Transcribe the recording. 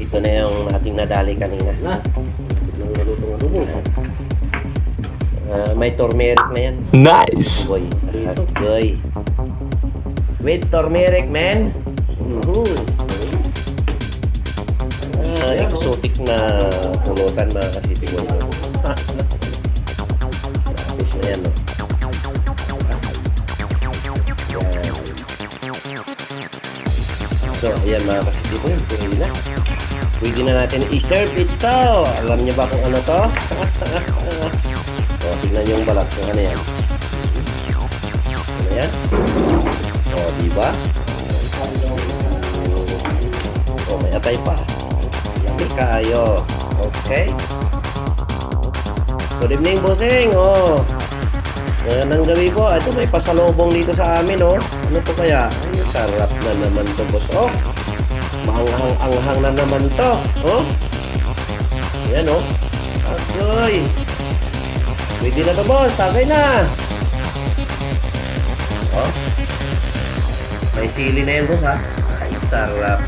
Ito na yung ating nadali kanina. May turmeric na yan. Nice! Boy. Agoy. With turmeric, man. Exotic na pulutan mga kasipig mo. Tapos na yan, no? So, ayan mga kasipig mo. Pwede na natin i-serve ito. Alam niyo ba kung ano to? O, tignan niyo yung balat kung ano yan. Ano yan? O, diba? O, may atay pa. Lami kayo. Okay? Good evening, bossing. O, nang gabi po. Ito, may pasalubong dito sa amin, o. Ano to kaya? Ay, sarap na naman to, boss. O, maanghang-anghang na naman to. O, ayan, o. Agoy. Pwede na to, boss. Tagay na. O, may sili na yan, boss, ha? Ay, sarap.